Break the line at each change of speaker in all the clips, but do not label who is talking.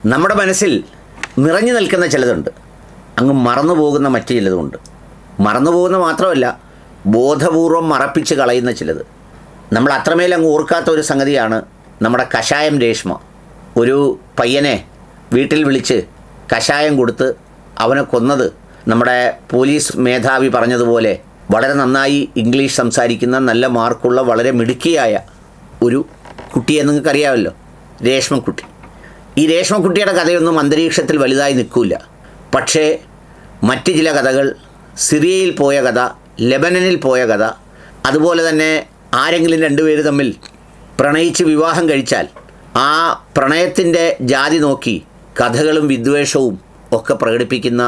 നമ്മുടെ മനസ്സിൽ നിറഞ്ഞു നിൽക്കുന്ന ചിലതുണ്ട്, അങ്ങ് മറന്നു പോകുന്ന മറ്റു ചിലതുമുണ്ട്. മറന്നു പോകുന്ന മാത്രമല്ല, ബോധപൂർവം മറപ്പിച്ച് കളയുന്ന ചിലത്. നമ്മൾ അത്രമേൽ അങ്ങ് ഓർക്കാത്ത ഒരു സംഗതിയാണ് നമ്മുടെ കഷായം രേഷ്മ. ഒരു പയ്യനെ വീട്ടിൽ വിളിച്ച് കഷായം കൊടുത്ത് അവനെ കൊന്നത് നമ്മുടെ പോലീസ് മേധാവി പറഞ്ഞതുപോലെ വളരെ നന്നായി ഇംഗ്ലീഷ് സംസാരിക്കുന്ന, നല്ല മാർക്കുള്ള, വളരെ മിടുക്കിയായ ഒരു കുട്ടിയെ നിങ്ങൾക്കറിയാമല്ലോ, രേഷ്മക്കുട്ടി. ഈ രേഷ്മക്കുട്ടിയുടെ കഥയൊന്നും അന്തരീക്ഷത്തിൽ വലുതായി നിൽക്കില്ല. പക്ഷേ മറ്റ് ചില കഥകൾ, സിറിയയിൽ പോയ കഥ, ലെബനനിൽ പോയ കഥ, അതുപോലെ തന്നെ ആരെങ്കിലും രണ്ടുപേര് തമ്മിൽ പ്രണയിച്ച് വിവാഹം കഴിച്ചാൽ ആ പ്രണയത്തിൻ്റെ ജാതി നോക്കി കഥകളും വിദ്വേഷവും ഒക്കെ പ്രകടിപ്പിക്കുന്ന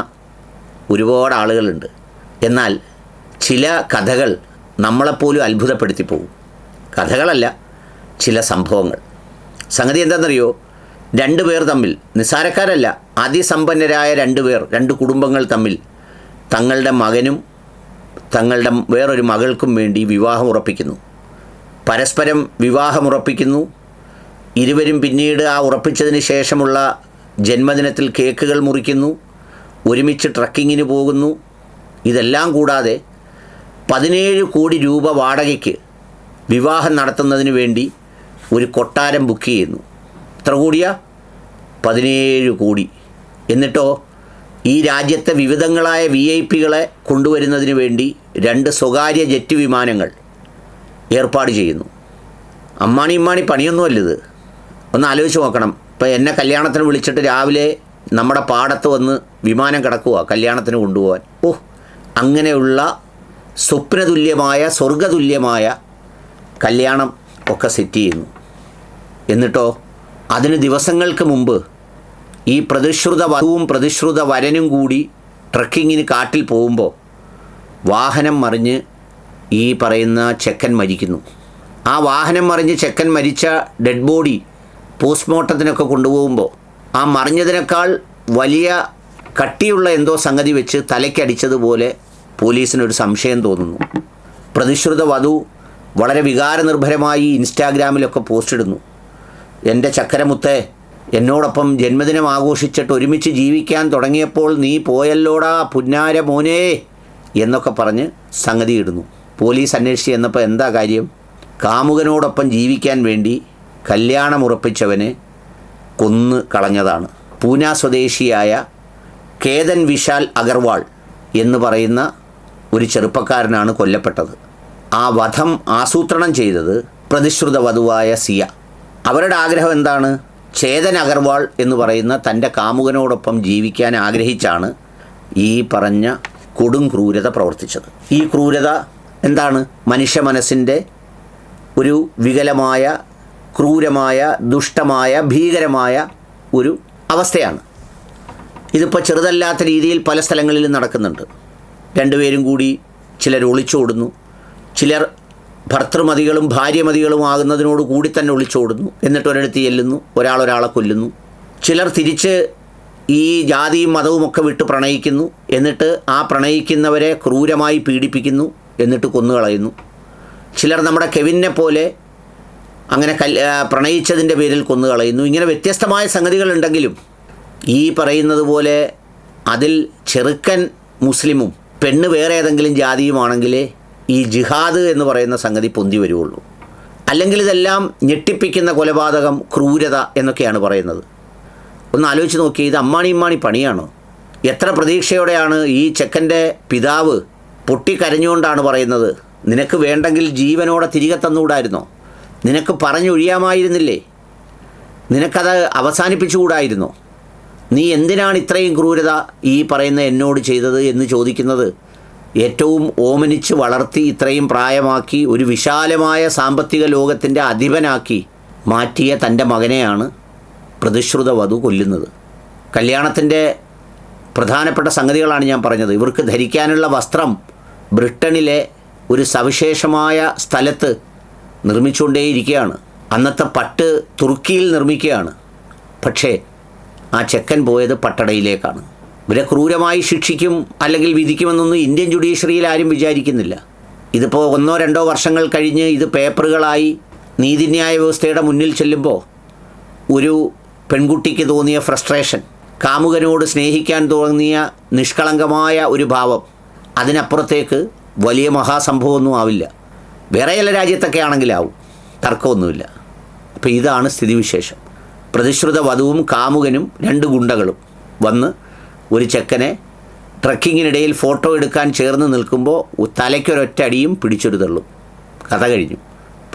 ഒരുപാട് ആളുകളുണ്ട്. എന്നാൽ ചില കഥകൾ നമ്മളെപ്പോലും അത്ഭുതപ്പെടുത്തി പോകും. കഥകളല്ല, ചില സംഭവങ്ങൾ. സംഗതി എന്താണെന്നറിയോ? രണ്ടുപേർ തമ്മിൽ, നിസ്സാരക്കാരല്ല, അതിസമ്പന്നരായ രണ്ട് കുടുംബങ്ങൾ തമ്മിൽ തങ്ങളുടെ മകനും തങ്ങളുടെ വേറൊരു മകൾക്കും വേണ്ടി വിവാഹം ഉറപ്പിക്കുന്നു. പരസ്പരം വിവാഹമുറപ്പിക്കുന്നു. ഇരുവരും പിന്നീട് ആ ഉറപ്പിച്ചതിന് ശേഷമുള്ള ജന്മദിനത്തിൽ കേക്കുകൾ മുറിക്കുന്നു, ഒരുമിച്ച് ട്രക്കിങ്ങിന് പോകുന്നു. ഇതെല്ലാം കൂടാതെ 17 കോടി രൂപ വാടകയ്ക്ക് വിവാഹം നടത്തുന്നതിന് വേണ്ടി ഒരു കൊട്ടാരം ബുക്ക് ചെയ്യുന്നു. എത്ര കോടിയാ? 17 കോടി. എന്നിട്ടോ ഈ രാജ്യത്തെ വിവിധങ്ങളായ VIP-കളെ കൊണ്ടുവരുന്നതിന് വേണ്ടി 2 സ്വകാര്യ ജെറ്റ് വിമാനങ്ങൾ ഏർപ്പാട് ചെയ്യുന്നു. അമ്മാണി പണിയൊന്നുമല്ലിത്. ഒന്ന് ആലോചിച്ച് നോക്കണം. ഇപ്പോൾ എന്നെ കല്യാണത്തിന് വിളിച്ചിട്ട് രാവിലെ നമ്മുടെ പാടത്ത് വന്ന് വിമാനം കിടക്കുക കല്യാണത്തിന് കൊണ്ടുപോകാൻ. അങ്ങനെയുള്ള സ്വപ്നതുല്യമായ, സ്വർഗതുല്യമായ കല്യാണം ഒക്കെ സെറ്റ് ചെയ്യുന്നു. എന്നിട്ടോ അതിന് ദിവസങ്ങൾക്ക് മുമ്പ് ഈ പ്രതിശ്രുത വധുവും പ്രതിശ്രുത വരനും കൂടി ട്രക്കിങ്ങിന് കാട്ടിൽ പോകുമ്പോൾ വാഹനം മറിഞ്ഞ് ഈ പറയുന്ന ചെക്കൻ മരിക്കുന്നു. ആ വാഹനം മറിഞ്ഞ് ചെക്കൻ മരിച്ച ഡെഡ് ബോഡി പോസ്റ്റ്മോർട്ടത്തിനൊക്കെ കൊണ്ടുപോകുമ്പോൾ ആ മറിഞ്ഞതിനേക്കാൾ വലിയ കട്ടിയുള്ള എന്തോ സംഗതി വെച്ച് തലയ്ക്കടിച്ചതുപോലെ പോലീസിനൊരു സംശയം തോന്നുന്നു. പ്രതിശ്രുത വധു വളരെ വികാരനിർഭരമായി ഇൻസ്റ്റാഗ്രാമിലൊക്കെ പോസ്റ്റ് ഇടുന്നു. എൻ്റെ ചക്കരമുത്തേ, എന്നോടൊപ്പം ജന്മദിനം ആഘോഷിച്ചിട്ട് ഒരുമിച്ച് ജീവിക്കാൻ തുടങ്ങിയപ്പോൾ നീ പോയല്ലോടാ പുന്നാര മോനേ എന്നൊക്കെ പറഞ്ഞ് സംഗതി ഇടുന്നു. പോലീസ് അന്വേഷിച്ച് ചെന്നപ്പോൾ എന്താ കാര്യം? കാമുകനോടൊപ്പം ജീവിക്കാൻ വേണ്ടി കല്യാണമുറപ്പിച്ചവനെ കൊന്നു കളഞ്ഞതാണ്. പൂന സ്വദേശിയായ കേതൻ വിശാൽ അഗർവാൾ എന്ന് പറയുന്ന ഒരു ചെറുപ്പക്കാരനാണ് കൊല്ലപ്പെട്ടത്. ആ വധം ആസൂത്രണം ചെയ്തത് പ്രതിശ്രുത വധുവായ സിയ. അവരുടെ ആഗ്രഹം എന്താണ്? ചേതൻ അഗർവാൾ എന്ന് പറയുന്ന തൻ്റെ കാമുകനോടൊപ്പം ജീവിക്കാൻ ആഗ്രഹിച്ചാണ് ഈ പറഞ്ഞ കൊടും ക്രൂരത പ്രവർത്തിച്ചത്. ഈ ക്രൂരത എന്താണ്? മനുഷ്യ മനസ്സിൻ്റെ ഒരു വികലമായ, ക്രൂരമായ, ദുഷ്ടമായ, ഭീകരമായ ഒരു അവസ്ഥയാണ്. ഇതിപ്പോൾ ചെറുതല്ലാത്ത രീതിയിൽ പല സ്ഥലങ്ങളിലും നടക്കുന്നുണ്ട്. രണ്ടുപേരും കൂടി ചിലർ ഒളിച്ചോടുന്നു, ചിലർ ഭർത്തൃമതികളും ഭാര്യമതികളും ആകുന്നതിനോട് കൂടി തന്നെ ഒളിച്ചോടുന്നു. എന്നിട്ട് ഒരിടത്ത് ചെല്ലുന്നു, ഒരാളെ കൊല്ലുന്നു. ചിലർ തിരിച്ച് ഈ ജാതിയും മതവുമൊക്കെ വിട്ട് പ്രണയിക്കുന്നു, എന്നിട്ട് ആ പ്രണയിക്കുന്നവരെ ക്രൂരമായി പീഡിപ്പിക്കുന്നു, എന്നിട്ട് കൊന്നുകളയുന്നു. ചിലർ നമ്മുടെ കെവിനെ പോലെ അങ്ങനെ പ്രണയിച്ചതിൻ്റെ പേരിൽ കൊന്നുകളയുന്നു. ഇങ്ങനെ വ്യത്യസ്തമായ സംഗതികളുണ്ടെങ്കിലും ഈ പറയുന്നത് പോലെ അതിൽ ചെറുക്കൻ മുസ്ലിമും പെണ്ണ് വേറെ ഏതെങ്കിലും ജാതിയുമാണെങ്കിലേ ഈ ജിഹാദ് എന്ന് പറയുന്ന സംഗതി പൊന്തി വരുള്ളൂ. അല്ലെങ്കിൽ ഇതെല്ലാം ഞെട്ടിപ്പിക്കുന്ന കൊലപാതകം, ക്രൂരത എന്നൊക്കെയാണ് പറയുന്നത്. ഒന്ന് ആലോചിച്ച് നോക്കി, ഇത് അമ്മാണി പണിയാണോ? എത്ര പ്രതീക്ഷയോടെയാണ് ഈ ചെക്കൻ്റെ പിതാവ് പൊട്ടിക്കരഞ്ഞുകൊണ്ടാണ് പറയുന്നത്, നിനക്ക് വേണ്ടെങ്കിൽ ജീവനോടെ തിരികെ തന്നുകൂടായിരുന്നോ? നിനക്ക് പറഞ്ഞൊഴിയാമായിരുന്നില്ലേ? നിനക്കത് അവസാനിപ്പിച്ചുകൂടായിരുന്നോ? നീ എന്തിനാണ് ഇത്രയും ക്രൂരത ഈ പറയുന്ന എന്നോട് ചെയ്തത് എന്ന് ചോദിക്കുന്നത്. ഏറ്റവും ഓമനിച്ച് വളർത്തി ഇത്രയും പ്രായമാക്കി ഒരു വിശാലമായ സാമ്പത്തിക ലോകത്തിൻ്റെ അധിപനാക്കി മാറ്റിയ തൻ്റെ മകനെയാണ് പ്രതിശ്രുത വധു കൊല്ലുന്നത്. കല്യാണത്തിൻ്റെ പ്രധാനപ്പെട്ട സംഗതികളാണ് ഞാൻ പറഞ്ഞത്. ഇവർക്ക് ധരിക്കാനുള്ള വസ്ത്രം ബ്രിട്ടനിലെ ഒരു സവിശേഷമായ സ്ഥലത്ത് നിർമ്മിച്ചുകൊണ്ടേയിരിക്കുകയാണ്. അന്നത്തെ പട്ട് തുർക്കിയിൽ നിർമ്മിക്കുകയാണ്. പക്ഷേ ആ ചെക്കൻ പോയത് പട്ടടയിലേക്കാണ്. ഇവരെ ക്രൂരമായി ശിക്ഷിക്കും അല്ലെങ്കിൽ വിധിക്കുമെന്നൊന്നും ഇന്ത്യൻ ജുഡീഷ്യറിയിൽ ആരും വിചാരിക്കുന്നില്ല. ഇതിപ്പോൾ 1-2 വർഷങ്ങൾ കഴിഞ്ഞ് ഇത് പേപ്പറുകളായി നീതിന്യായ വ്യവസ്ഥയുടെ മുന്നിൽ ചെല്ലുമ്പോൾ ഒരു പെൺകുട്ടിക്ക് തോന്നിയ ഫ്രസ്ട്രേഷൻ, കാമുകനോട് സ്നേഹിക്കാൻ തോന്നിയ നിഷ്കളങ്കമായ ഒരു ഭാവം, അതിനപ്പുറത്തേക്ക് വലിയ മഹാസംഭവമൊന്നും ആവില്ല. വേറെ ചില രാജ്യത്തൊക്കെ ആണെങ്കിലാവും, തർക്കമൊന്നുമില്ല. അപ്പോൾ ഇതാണ് സ്ഥിതിവിശേഷം. പ്രതിശ്രുത വധുവും കാമുകനും 2 ഗുണ്ടകളും വന്ന് ഒരു ചെക്കനെ ട്രക്കിങ്ങിനിടയിൽ ഫോട്ടോ എടുക്കാൻ ചേർന്ന് നിൽക്കുമ്പോൾ തലയ്ക്കൊരൊറ്റ അടിയും പിടിച്ചൊരു തള്ളും. കഥ കഴിഞ്ഞു.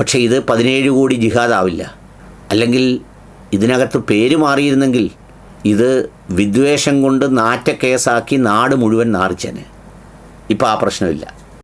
പക്ഷേ ഇത് 17 കോടി ജിഹാദാവില്ല. അല്ലെങ്കിൽ ഇതിനകത്ത് പേര് മാറിയിരുന്നെങ്കിൽ ഇത് വിദ്വേഷം കൊണ്ട് നാറ്റക്കേസാക്കി നാട് മുഴുവൻ നാറിച്ചേനെ. ഇപ്പോൾ ആ പ്രശ്നമില്ല.